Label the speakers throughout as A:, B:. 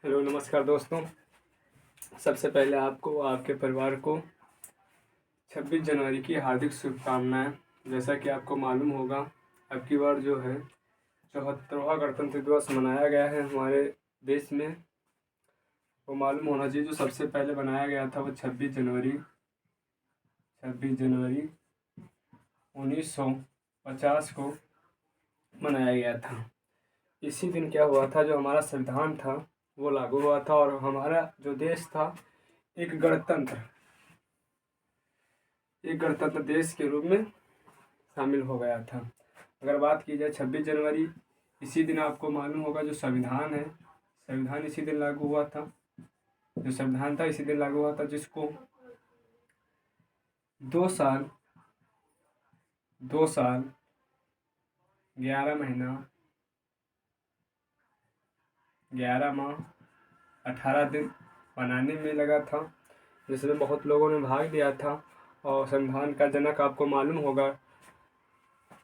A: Hello नमस्कार दोस्तों। सबसे पहले आपको आपके परिवार को 26 जनवरी की हार्दिक शुभकामनाएं। जैसा कि आपको मालूम होगा, अब की बार जो है 74वां गणतंत्र दिवस मनाया गया है हमारे देश में। वो मालूम होना चाहिए, जो सबसे पहले बनाया गया था वो 26 जनवरी 1950 को मनाया गया था। इसी दिन क्या हुआ था, जो हमारा संविधान था वो लागू हुआ था और हमारा जो देश था एक गणतंत्र देश के रूप में शामिल हो गया था। अगर बात की जाए 26 जनवरी, इसी दिन आपको मालूम होगा जो संविधान है, संविधान इसी दिन लागू हुआ था। जो संविधान था इसी दिन लागू हुआ था, जिसको 2 साल 11 महीना 11 माह 18 दिन बनाने में लगा था, जिसमें बहुत लोगों ने भाग लिया था। और संविधान का जनक आपको मालूम होगा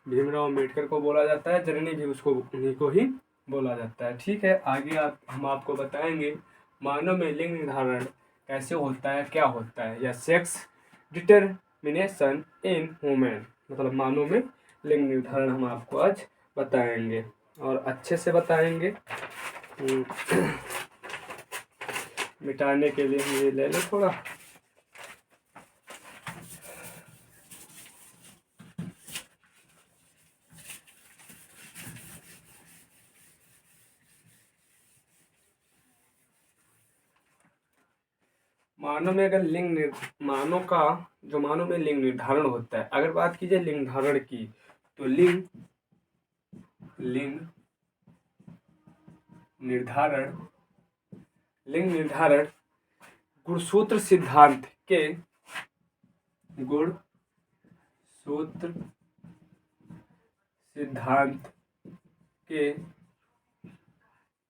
A: भीमराव अम्बेडकर को बोला जाता है, जननी भी उसको उन्हीं को ही बोला जाता है। ठीक है, आगे हम आपको बताएंगे मानव में लिंग निर्धारण कैसे होता है, क्या होता है, या सेक्स डिटरमिनेशन इन वुमेन, मतलब मानव में लिंग निर्धारण हम आपको आज बताएंगे और अच्छे से बताएंगे। मिटाने के लिए हम ये ले लो थोड़ा। मानव में अगर मानव में लिंग निर्धारण होता है। अगर बात की जाए लिंग निर्धारण की, तो लिंग निर्धारण गुणसूत्र सिद्धांत के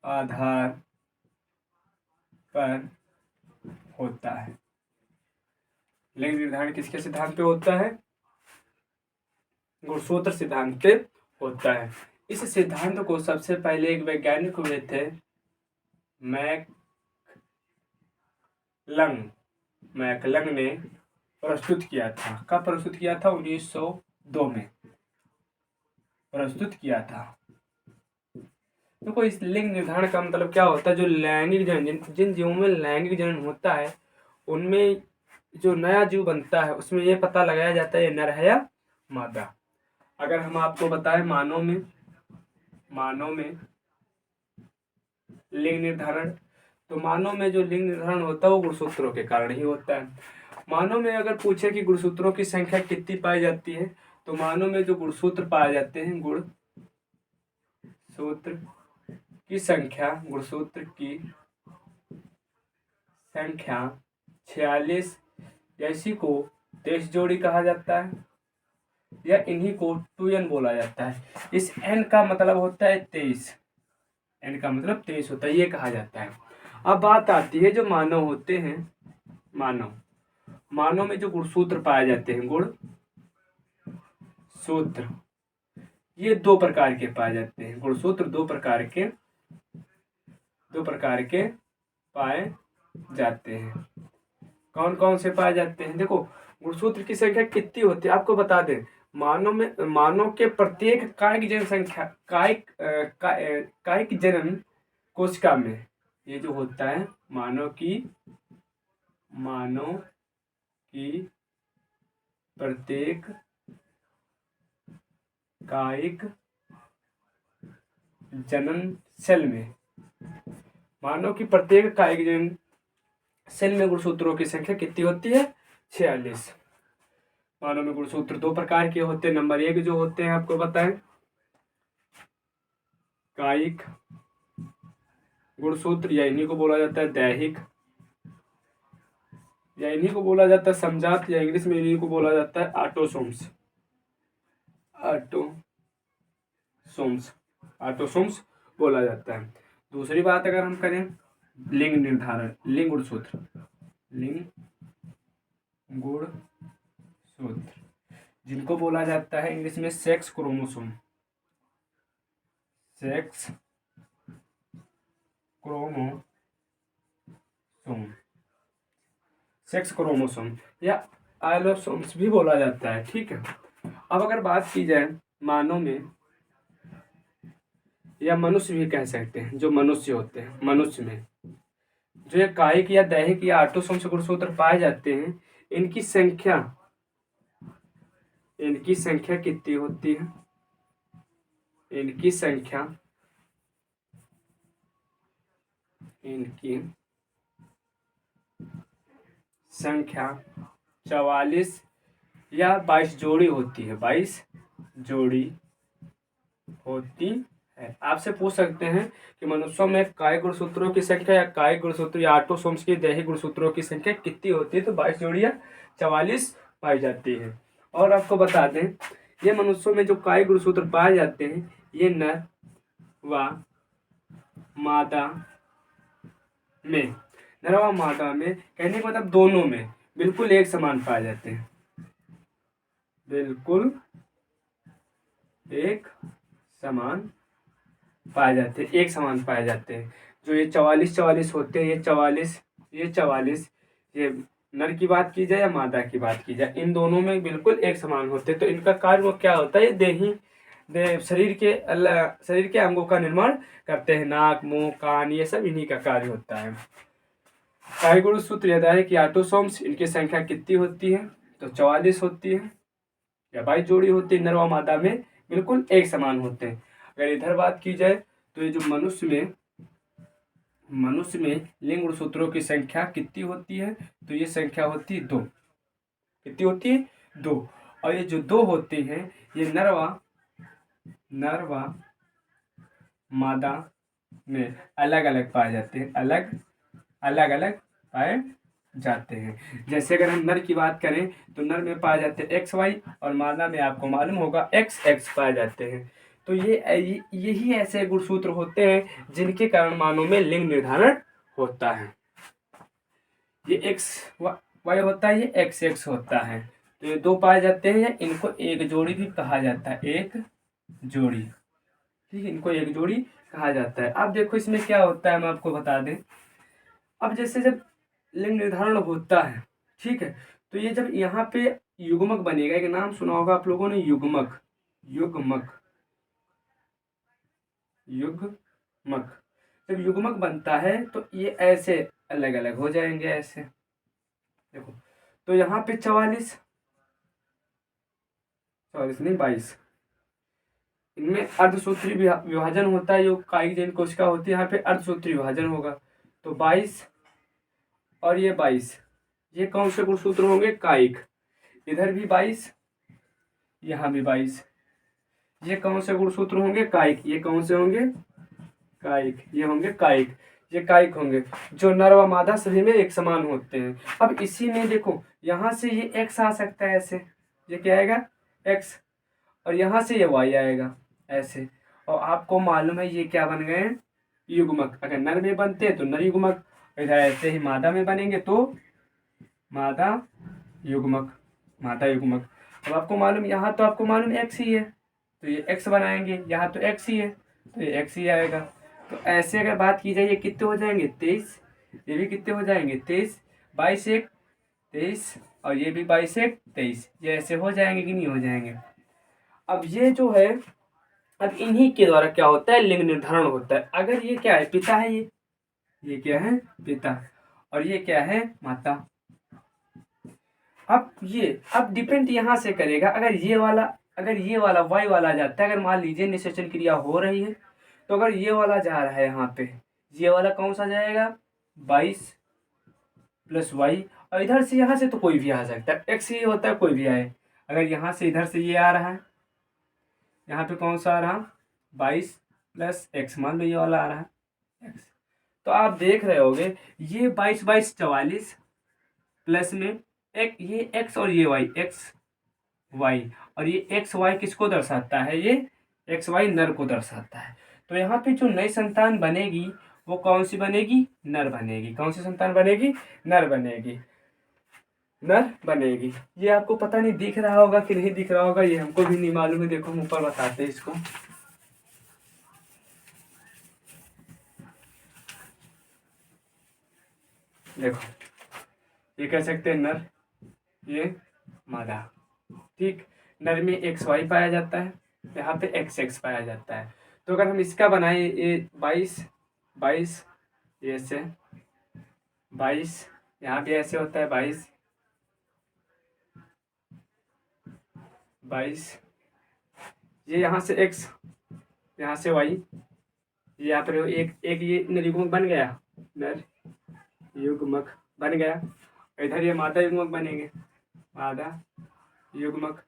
A: आधार पर होता है। लिंग निर्धारण किसके सिद्धांत पे होता है? गुणसूत्र सिद्धांत पे होता है। इस सिद्धांत को सबसे पहले एक वैज्ञानिक हुए थे, मैकलंग ने प्रस्तुत किया था। कब प्रस्तुत किया था? 1902 में प्रस्तुत किया था। देखो, इस लिंग निर्धारण का मतलब क्या होता है? जो लैंगिक जनन, जिन जीवों में लैंगिक जनन होता है, उनमें जो नया जीव बनता है उसमें ये पता लगाया जाता है ये नर है या मादा। अगर हम आपको बताएं मानव में लिंग निर्धारण, तो मानव में जो लिंग निर्धारण होता है वो गुणसूत्रों के कारण ही होता है। मानव में अगर पूछे कि गुणसूत्रों की संख्या कितनी पाई जाती है, तो मानव में जो गुणसूत्र पाए जाते हैं, गुणसूत्र की संख्या 46, या इसी को 23 जोड़ी कहा जाता है, या इन्हीं को 2n बोला जाता है। इस n का मतलब होता है 23, n का मतलब 23 होता है, ये कहा जाता है। अब बात आती है जो मानव होते हैं, मानव में जो गुणसूत्र पाए जाते हैं, गुणसूत्र, ये 2 प्रकार के पाए जाते हैं। गुणसूत्र 2 प्रकार के पाए जाते हैं। कौन कौन से पाए जाते हैं? देखो, गुणसूत्र की संख्या कितनी होती है आपको बता दें। मानव के प्रत्येक कायिक जनन कोशिका में, ये जो होता है मानव की प्रत्येक कायिक जनन सेल में, मानव की प्रत्येक कायिक जनन सेल में गुणसूत्रों की संख्या कितनी होती है? 46। मानव में गुणसूत्र 2 प्रकार के होते हैं। नंबर 1 जो होते हैं आपको बताएं कायिक गुणसूत्र, या इन्हीं को बोला जाता है दैहिक, या इन्हीं को बोला जाता है समजात, या इंग्लिश में इन्हीं को बोला जाता है ऑटोसोम्स बोला जाता है। दूसरी बात अगर हम करें लिंग निर्धारण, लिंग गुणसूत्र, जिनको बोला जाता है इंग्लिश में sex chromosome, chromosome, sex chromosome या आइलोसोम्स भी बोला जाता है। ठीक है। अब अगर बात की जाए मानव में, या मनुष्य भी कह सकते हैं, जो मनुष्य होते हैं, मनुष्य में जो ये कायिक या दैहिक या ऑटोसोम्स गुणसूत्र पाए जाते हैं, इनकी संख्या कितनी होती है? इनकी संख्या 44 या 22 जोड़ी होती है। 22 जोड़ी होती है। आपसे पूछ सकते हैं कि मनुष्यों में कायिक गुणसूत्रों की संख्या या कायिक गुणसूत्र या ऑटोसोम्स की दैहिक गुणसूत्रों की संख्या कितनी होती है? तो 22 जोड़ी या 44 पाई जाती है। और आपको बता दें, ये मनुष्यों में जो कायिक गुणसूत्र पाए जाते हैं, ये नर व मादा में, नर व मादा में कहने का मतलब दोनों में बिल्कुल एक समान पाए जाते हैं, बिल्कुल एक समान पाए जाते हैं, एक समान पाए जाते हैं। जो ये 44 होते हैं, ये 44 ये नर की बात की जाए या मादा की बात की जाए, इन दोनों में बिल्कुल एक समान होते हैं। तो इनका कार्य वो क्या होता है? शरीर के अंगों का निर्माण करते हैं। नाक, मुंह, कान, ये सब इन्हीं का कार्य होता है। कायिक गुणसूत्र या दैहिक ऑटोसोम्स, इनकी संख्या कितनी होती है? तो 44 होती है या 22 जोड़ी होती है। नर व मादा में बिल्कुल एक समान होते हैं। अगर इधर बात की जाए तो ये जो मनुष्य में लिंग गुणसूत्रों की संख्या कितनी होती है? तो ये संख्या होती है 2। कितनी होती है? 2। और ये जो 2 होते हैं, ये नर व मादा में अलग अलग पाए जाते हैं, अलग अलग पाए जाते हैं। जैसे अगर हम नर की बात करें तो नर में पाए जाते हैं XY और मादा में आपको मालूम होगा XX पाए जाते हैं। तो यही ऐसे गुणसूत्र होते हैं जिनके कारण मानव में लिंग निर्धारण होता है। ये XY होता है, ये XX होता है। तो ये 2 पाए जाते हैं, या इनको एक जोड़ी भी कहा जाता है, एक जोड़ी। ठीक है, इनको एक जोड़ी कहा जाता है। अब देखो इसमें क्या होता है, मैं आपको बता दें। अब जैसे जब लिंग निर्धारण होता है, ठीक है, तो ये जब यहाँ पे युग्मक बनेगा, एक नाम सुना होगा आप लोगों ने, युग्मक। जब युग्मक बनता है तो ये ऐसे अलग अलग हो जाएंगे, ऐसे देखो। तो यहाँ पे 44 नहीं 22, इनमें अर्धसूत्री विभाजन होता है। जो कायिक जैन कोशिका होती है, यहाँ पे अर्धसूत्री विभाजन होगा। तो 22 और ये 22, ये कौन से गुणसूत्र होंगे? कायिक। इधर भी 22, यहाँ भी 22, ये कौन से गुणसूत्र होंगे? कायिक। ये कौन से होंगे? कायिक। ये होंगे कायिक, ये कायिक होंगे, जो नर व मादा सभी में एक समान होते हैं। अब इसी में देखो, यहाँ से ये X आ सकता है ऐसे, ये क्या आएगा? X। और यहाँ से ये Y आएगा ऐसे। और आपको मालूम है ये क्या बन गए? युग्मक। अगर नर में बनते हैं तो नर युग्मक, इधर ऐसे ही मादा में बनेंगे तो मादा युग्मक। अब आपको मालूम, यहाँ तो आपको मालूम X ही है, तो ये X बनाएंगे। यहाँ तो X ही है, तो ये X ही आएगा। तो ऐसे अगर बात की जाए, ये कितने हो जाएंगे? 23। ये भी कितने हो जाएंगे? 23। 22 1 23, और ये भी 22 1 23। ये ऐसे हो जाएंगे कि नहीं हो जाएंगे? अब ये जो है, अब इन्हीं के द्वारा क्या होता है? लिंग निर्धारण होता है। अगर ये क्या है? पिता है। ये क्या है? पिता। और ये क्या है? माता। अब डिपेंड यहाँ से करेगा। अगर ये वाला Y वाला जाता है, अगर मान लीजिए निषेचन क्रिया हो रही है, तो अगर ये वाला जा रहा है यहाँ पे, ये वाला कौन सा जाएगा? 22 + Y। और इधर से यहाँ से तो कोई भी आ सकता है, X ही होता है, कोई भी आए। अगर यहाँ से इधर से ये आ रहा है, यहाँ पे कौन सा आ रहा? 22 + X, मान लो ये वाला आ रहा है X। तो आप देख रहे होगे, ये 22 22 44 प्लस में एक ये X और ये Y, X Y, और ये X Y किसको दर्शाता है? ये X Y नर को दर्शाता है। तो यहाँ पे जो नई संतान बनेगी वो कौन सी बनेगी? नर बनेगी। कौन सी संतान बनेगी? नर बनेगी। ये आपको पता नहीं दिख रहा होगा कि नहीं दिख रहा होगा, ये हमको भी नहीं मालूम है। देखो हम ऊपर बताते हैं इसको। देखो ये कह सकते हैं नर, ये मादा। ठीक, नर में XY पाया जाता है, यहाँ पे XX पाया जाता है। तो अगर हम इसका बनाए ये 22 ये ऐसे 22, यहाँ भी ऐसे होता है 22, ये यहाँ से X, यहाँ से Y, यहाँ पर एक एक ये नर युग्मक बन गया, नर युग्मक बन गया। इधर ये मादा युग्मक बनेंगे, मादा युग्मक।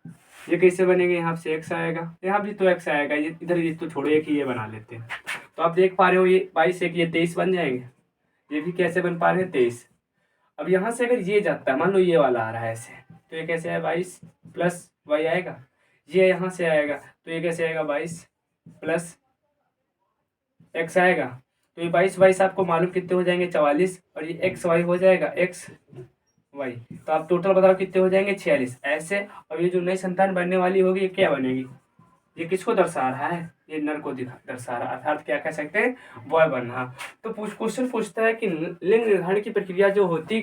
A: ये कैसे बनेंगे, यहाँ से X आएगा, यहाँ भी तो X आएगा, ये इधर ये तो छोड़ो, एक ही ये बना लेते हैं। तो आप देख पा रहे हो ये 22 एक ये 23 बन जाएंगे। ये भी कैसे बन पा रहे हैं 23। अब यहाँ से अगर ये जाता है, मान लो ये वाला आ रहा है ऐसे, तो ये कैसे है 22 प्लस Y आएगा। ये यहाँ से आएगा तो ये कैसे आएगा 22 प्लस X आएगा। तो ये 22 आपको मालूम कितने हो जाएंगे 44, और ये XY हो जाएगा XY। तो आप टोटल बताओ कितने हो जाएंगे 46 ऐसे। और ये जो नई संतान बनने वाली होगी ये क्या बनेगी, ये किसको दर्शा रहा है, ये नर को दर्शा रहा है, अर्थात क्या कह सकते हैं बॉय बनना। तो क्वेश्चन पूछता है कि लिंग निर्धारण की प्रक्रिया जो होती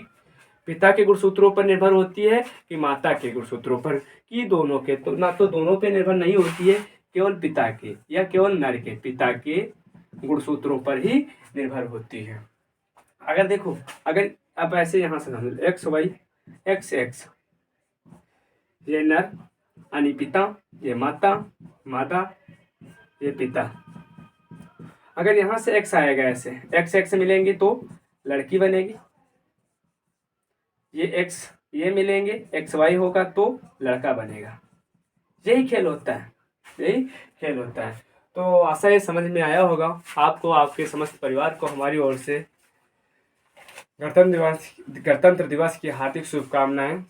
A: पिता के गुणसूत्रों पर निर्भर होती है कि माता के गुणसूत्रों पर, कि दोनों के, तो ना तो दोनों पे निर्भर नहीं होती है, केवल पिता के या केवल नर के, पिता के गुणसूत्रों पर ही निर्भर होती है। अगर देखो, अगर आप ऐसे यहाँ से समझ XY XX, ये नर यानी पिता, ये माता मादा, ये पिता। अगर यहाँ से X आएगा ऐसे XX मिलेंगे तो लड़की बनेगी, ये X ये मिलेंगे XY होगा तो लड़का बनेगा। यही खेल होता है, यही खेल होता है। तो आशा ये समझ में आया होगा आपको, आपके समस्त परिवार को हमारी ओर से गणतंत्र दिवस की हार्दिक शुभकामनाएं।